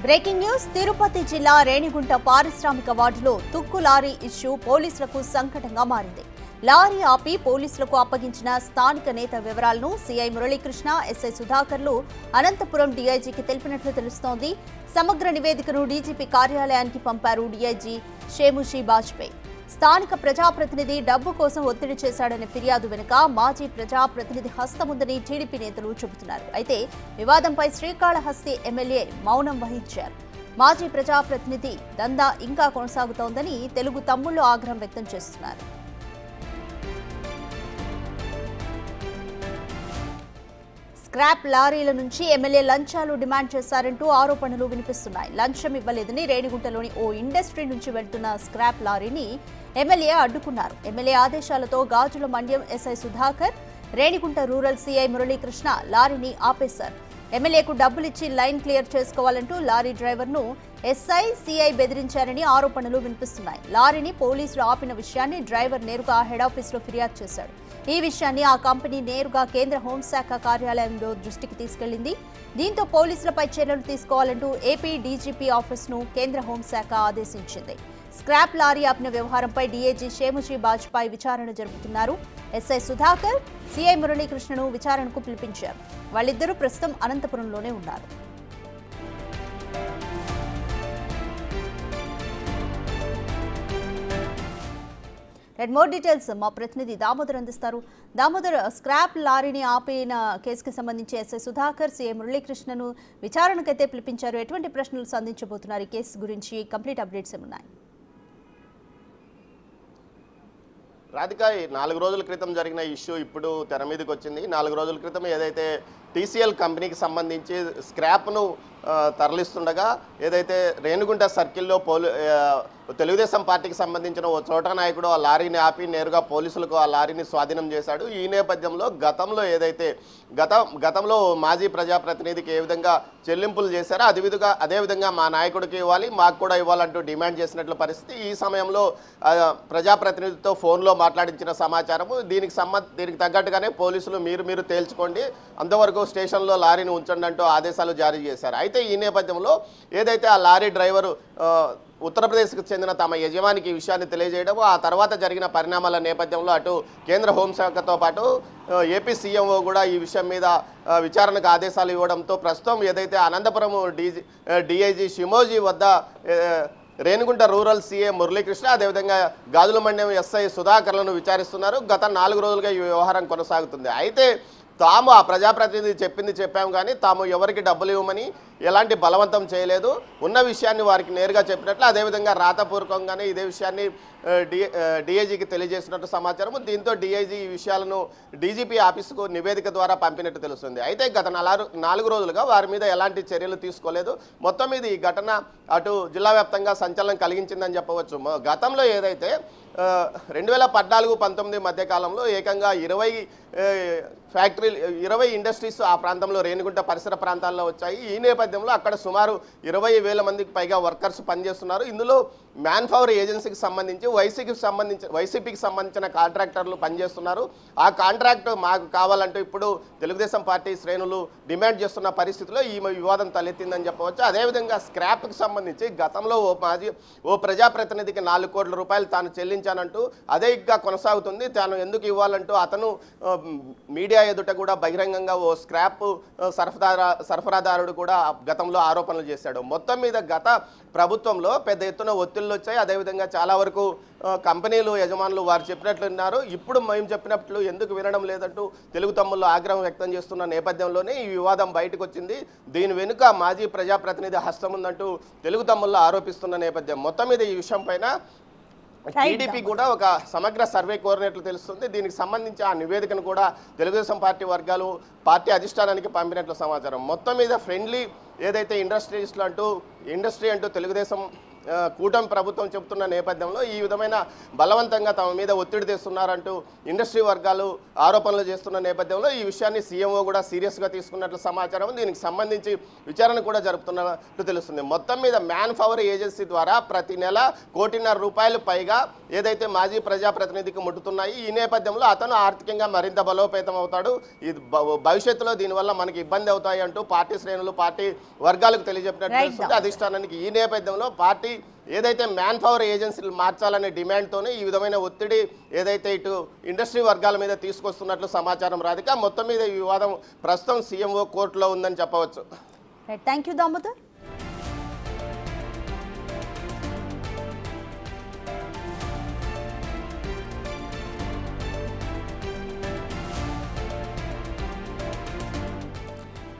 Breaking news Tirupati జిల్లా రేణిగుంట పారిశ్రామిక వార్డులో తుక్కు లారీ ఇష్యూ పోలీసులకు సంకటంగా మారింది. లారీ ఆపి పోలీసులకు అప్పగించిన స్థానిక నేత వివరాలను సీఐ మురళీకృష్ణ, ఎస్ఐ సుధాకర్లు అనంతపురం డీఐజీకి తెలిపినట్లు తెలుస్తోంది. సమగ్ర నివేదికను డీజీపీ కార్యాలయానికి పంపారు డీఐజీ షేముషి బాజ్పేయి. స్థానిక ప్రజాప్రతినిధి డబ్బు కోసం ఒత్తిడి చేశాడనే ఫిర్యాదు వెనుక మాజీ ప్రజాప్రతినిధి హస్తముందని టీడీపీ నేతలు చెబుతున్నారు. అయితే వివాదంపై శ్రీకాళహస్తి ఎమ్మెల్యే మౌనం వహించారు. మాజీ ప్రజాప్రతినిధి దందా ఇంకా కొనసాగుతోందని తెలుగు తమ్ముళ్లు ఆగ్రహం వ్యక్తం చేస్తున్నారు. స్క్రాప్ లారీల నుంచి ఎమ్మెల్యే లంచాలు డిమాండ్ చేశారంటూ ఆరోపణలు వినిపిస్తున్నాయి. లంచం ఇవ్వలేదని రేణిగుంటలోని ఓ ఇండస్ట్రీ నుంచి వెళ్తున్న స్క్రాప్ లారీని ఎమ్మెల్యే అడ్డుకున్నారు. ఎమ్మెల్యే ఆదేశాలతో Gajula Mandyam SI Sudhakar, Renigunta rural CI Muralikrishna లారీని ఆపేశారు. ఎమ్మెల్యేకు డబ్బులిచ్చి లైన్ క్లియర్ చేసుకోవాలంటూ లారీ డ్రైవర్ను ఎస్ఐ, సీఐ బెదిరించారని ఆరోపణలు వినిపిస్తున్నాయి. లారీని పోలీసులు ఆపిన విషయాన్ని డ్రైవర్ నేరుగా హెడ్ ఆఫీసులో ఫిర్యాదు చేశాడు. ఈ విషయాన్ని ఆ కంపెనీ నేరుగా కేంద్ర హోంశాఖ కార్యాలయంలో దృష్టికి తీసుకెళ్లింది. దీంతో పోలీసులపై చర్యలు తీసుకోవాలంటూ ఏపీ డీజీపీ ఆఫీసును కేంద్ర హోంశాఖ ఆదేశించింది. స్క్రాప్ లారీ ఆపిన వ్యవహారంపై డీఐజీ షేముషి బాజ్పేయి విచారణ జరుపుతున్నారు. ఎస్ఐ సుధాకర్, సీఐ మురళీకృష్ణను విచారణకు పిలిపించారు. వాళ్ళిద్దరూ ప్రస్తుతం అనంతపురంలోనే ఉన్నారు. మోర్ డీటెయిల్స్ మా ప్రతినిధి దామోదర్ అందిస్తారు. దామోదర్, స్క్రాప్ లారీని ఆపిన కేసుకి సంబంధించి ఎస్ఐ సుధాకర్, సీఎం మురళీకృష్ణను విచారణకైతే పిలిపించారు. ఎటువంటి ప్రశ్నలు సంధించబోతున్నారు? ఈ కేసు గురించి కంప్లీట్ అప్డేట్స్ ఏమున్నాయి? రాధిక, 4 రోజుల క్రితం జరిగిన ఇష్యూ ఇప్పుడు తెర మీదకి వచ్చింది. 4 రోజుల క్రితం ఏదైతే టీసీఎల్ కంపెనీకి సంబంధించి స్క్రాప్ను తరలిస్తుండగా ఏదైతే రేణిగుంట సర్కిల్లో తెలుగుదేశం పార్టీకి సంబంధించిన ఓ చోటా నాయకుడు ఆ లారీని ఆపి నేరుగా పోలీసులకు ఆ లారీని స్వాధీనం చేశాడు. ఈ నేపథ్యంలో గతంలో మాజీ ప్రజాప్రతినిధికి ఏ విధంగా చెల్లింపులు చేశారో అదేవిధంగా మా నాయకుడికి ఇవ్వాలి, మాకు కూడా ఇవ్వాలంటూ డిమాండ్ చేసినట్లు పరిస్థితి. ఈ సమయంలో ప్రజాప్రతినిధితో ఫోన్లో మాట్లాడించిన సమాచారము దీనికి తగ్గట్టుగానే పోలీసులు మీరు తేల్చుకోండి, అంతవరకు స్టేషన్లో లారీని ఉంచండి అంటూ ఆదేశాలు జారీ చేశారు. అయితే ఈ నేపథ్యంలో ఏదైతే ఆ లారీ డ్రైవరు ఉత్తరప్రదేశ్కు చెందిన తమ యజమానికి ఈ విషయాన్ని తెలియజేయడం, ఆ తర్వాత జరిగిన పరిణామాల నేపథ్యంలో అటు కేంద్ర హోంశాఖతో పాటు ఏపీ సీఎంఓ కూడా ఈ విషయం మీద విచారణకు ఆదేశాలు ఇవ్వడంతో ప్రస్తుతం ఏదైతే అనంతపురం డీఐజీ షిమోజీ వద్ద రేణిగుంట రూరల్ సీఏ మురళీకృష్ణ, అదేవిధంగా గాజుల మండ్యం ఎస్ఐ సుధాకర్లను విచారిస్తున్నారు. గత 4 రోజులుగా ఈ వ్యవహారం కొనసాగుతుంది. అయితే తాము ఆ ప్రజాప్రతినిధి చెప్పాము కానీ తాము ఎవరికి డబ్బులు ఇవ్వమని ఎలాంటి బలవంతం చేయలేదు, ఉన్న విషయాన్ని వారికి నేరుగా చెప్పినట్లు, అదేవిధంగా రాతపూర్వకంగానే ఇదే విషయాన్ని డీఐజీకి తెలియజేసినట్టు సమాచారం. దీంతో డీఐజీ ఈ విషయాలను డీజీపీ ఆఫీసుకు నివేదిక ద్వారా పంపినట్టు తెలుస్తుంది. అయితే గత 4 రోజులుగా వారి మీద ఎలాంటి చర్యలు తీసుకోలేదు. మొత్తం మీద ఈ ఘటన అటు జిల్లా వ్యాప్తంగా సంచలనం కలిగించిందని చెప్పవచ్చు. గతంలో ఏదైతే 2014-19 మధ్యకాలంలో ఏకంగా 20 ఇండస్ట్రీస్ ఆ ప్రాంతంలో రేణిగుంట పరిసర ప్రాంతాల్లో వచ్చాయి. ఈ నేపథ్యంలో అక్కడ సుమారు 20,000 మందికి పైగా వర్కర్స్ పనిచేస్తున్నారు. ఇందులో మ్యాన్ పవర్ ఏజెన్సీకి సంబంధించి వైసీపీకి సంబంధించిన కాంట్రాక్టర్లు పనిచేస్తున్నారు. ఆ కాంట్రాక్ట్ మాకు కావాలంటూ ఇప్పుడు తెలుగుదేశం పార్టీ శ్రేణులు డిమాండ్ చేస్తున్న పరిస్థితిలో ఈ వివాదం తలెత్తిందని చెప్పవచ్చు. అదేవిధంగా స్క్రాప్కి సంబంధించి గతంలో ఓ ప్రజాప్రతినిధికి 4 కోట్ల రూపాయలు తాను చెల్లించానంటూ అదే ఇంకా కొనసాగుతుంది. తాను ఎందుకు ఇవ్వాలంటూ అతను మీడియా ఎదుట కూడా బహిరంగంగా ఓ స్క్రాప్ సరఫరాదారుడు కూడా గతంలో ఆరోపణలు చేశాడు. మొత్తం మీద గత ప్రభుత్వంలో పెద్ద ఎత్తున ఒత్తిళ్లు వచ్చాయి. అదేవిధంగా చాలా వరకు కంపెనీలు యజమానులు వారు చెప్పినట్లు విన్నారు. ఇప్పుడు మేము చెప్పినట్లు ఎందుకు వినడం లేదంటూ తెలుగు తమ్ముళ్ళు ఆగ్రహం వ్యక్తం చేస్తున్న నేపథ్యంలోనే ఈ వివాదం బయటకు వచ్చింది. దీని వెనుక మాజీ ప్రజాప్రతినిధి హస్తం ఉందంటూ తెలుగు తమ్ముళ్ళు ఆరోపిస్తున్న నేపథ్యం. మొత్తం మీద ఈ విషయం పైన టీడీపీ కూడా ఒక సమగ్ర సర్వే కోరినట్లు తెలుస్తుంది. దీనికి సంబంధించి ఆ నివేదికను కూడా తెలుగుదేశం పార్టీ వర్గాలు పార్టీ అధిష్టానానికి పంపినట్లు సమాచారం. మొత్తం మీద ఫ్రెండ్లీ ఏదైతే ఇండస్ట్రీ అంటూ తెలుగుదేశం కూటమి ప్రభుత్వం చెబుతున్న నేపథ్యంలో ఈ విధమైన బలవంతంగా తమ మీద ఒత్తిడి తెస్తున్నారంటూ ఇండస్ట్రీ వర్గాలు ఆరోపణలు చేస్తున్న నేపథ్యంలో ఈ విషయాన్ని సీఎంఓ కూడా సీరియస్గా తీసుకున్నట్లు సమాచారం. దీనికి సంబంధించి విచారణ కూడా జరుపుతున్నట్టు తెలుస్తుంది. మొత్తం మీద మ్యాన్ పవర్ ఏజెన్సీ ద్వారా ప్రతి నెల ₹1.5 కోటి పైగా ఏదైతే మాజీ ప్రజాప్రతినిధికి ముట్టుతున్నాయి. ఈ నేపథ్యంలో అతను ఆర్థికంగా మరింత బలోపేతం అవుతాడు. ఇది భవిష్యత్తులో దీనివల్ల మనకి ఇబ్బంది అవుతాయి అంటూ పార్టీ శ్రేణులు పార్టీ వర్గాలకు తెలియజెప్పినట్టు తెలుస్తుంది అధిష్టానానికి. ఈ నేపథ్యంలో పార్టీ ఏదైతే మ్యాన్ పవర్ ఏజెన్సీలు మార్చాలనే డిమాండ్తోనే ఈ విధమైన ఒత్తిడి ఏదైతే ఇటు ఇండస్ట్రీ వర్గాల మీద తీసుకొస్తున్నట్లు సమాచారం. రాధిక, మొత్తం మీద ఈ వివాదం ప్రస్తుతం సీఎంఓ కోర్టులో ఉందని చెప్పవచ్చు. Thank you Damodar.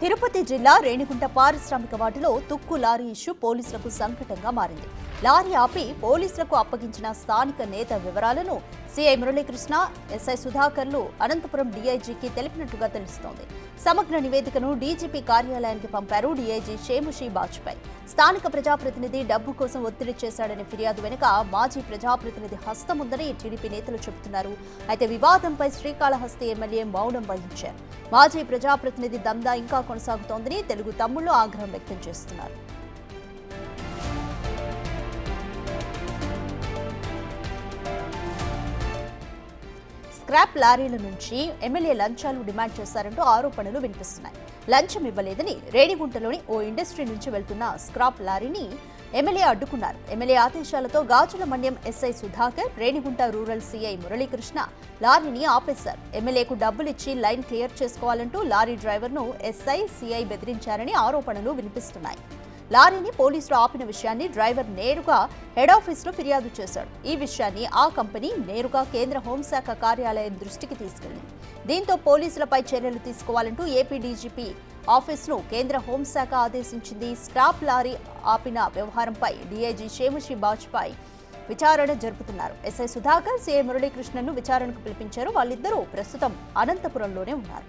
తిరుపతి జిల్లా రేణిగుంట పారిశ్రామిక వార్డులో తుక్కు లారీ ఇష్యూ పోలీసులకు సంకటంగా మారింది. లారీ ఆపి పోలీసులకు అప్పగించిన స్థానిక నేత వివరాలను సిఐ మురళీకృష్ణ, ఎస్ఐ సుధాకర్లు అనంతపురం డీఐజీకి తెలిపినట్లుగా తెలుస్తోంది. సమగ్ర నివేదికను డీజీపీ కార్యాలయానికి పంపారు డీఐజీ షేముషి బాజ్పాయ్. స్థానిక ప్రజాప్రతినిధి డబ్బు కోసం ఒత్తిడి చేశాడనే ఫిర్యాదు వెనుక మాజీ ప్రజాప్రతినిధి హస్తం ఉందని టీడీపీ నేతలు చెబుతున్నారు. అయితే వివాదంపై శ్రీకాళహస్తి ఎమ్మెల్యే మౌనం వహించారు. మాజీ ప్రజాప్రతినిధి దందా ఇంకా కొనసాగుతోందని తెలుగు తమ్ముళ్లు ఆగ్రహం వ్యక్తం చేస్తున్నారు. స్క్రాప్ లారీల నుంచి ఎమ్మెల్యే లంచాలు డిమాండ్ చేశారంటూ ఆరోపణలు వినిపిస్తున్నాయి. లంచం ఇవ్వలేదని రేణిగుంటలోని ఓ ఇండస్ట్రీ నుంచి వెళ్తున్న స్క్రాప్ లారీని ఎమ్మెల్యే అడ్డుకున్నారు. ఎమ్మెల్యే ఆదేశాలతో Gajula Mandyam SI Sudhakar, Renigunta rural CI Muralikrishna లారీని ఆపేశారు. ఎమ్మెల్యేకు డబ్బులిచ్చి లైన్ క్లియర్ చేసుకోవాలంటూ లారీ డ్రైవర్ను ఎస్ఐ, సీఐ బెదిరించారని ఆరోపణలు వినిపిస్తున్నాయి. లారీని పోలీసులు ఆపిన విషయాన్ని డ్రైవర్ నేరుగా హెడ్ ఆఫీసులో ఫిర్యాదు చేశాడు. ఈ విషయాన్ని ఆ కంపెనీ నేరుగా కేంద్ర హోంశాఖ కార్యాలయం దృష్టికి తీసుకెళ్లింది. దీంతో పోలీసులపై చర్యలు తీసుకోవాలంటూ ఏపీ డీజీపీ ఆఫీసును కేంద్ర హోంశాఖ ఆదేశించింది. స్క్రాప్ లారీ ఆపిన వ్యవహారంపై డీఐజీ షేముషి బాజ్పాయ్ విచారణ జరుపుతున్నారు. ఎస్ఐ సుధాకర్, సీఐ మురళీకృష్ణను విచారణకు పిలిపించారు. వాళ్ళిద్దరూ ప్రస్తుతం అనంతపురంలోనే ఉన్నారు.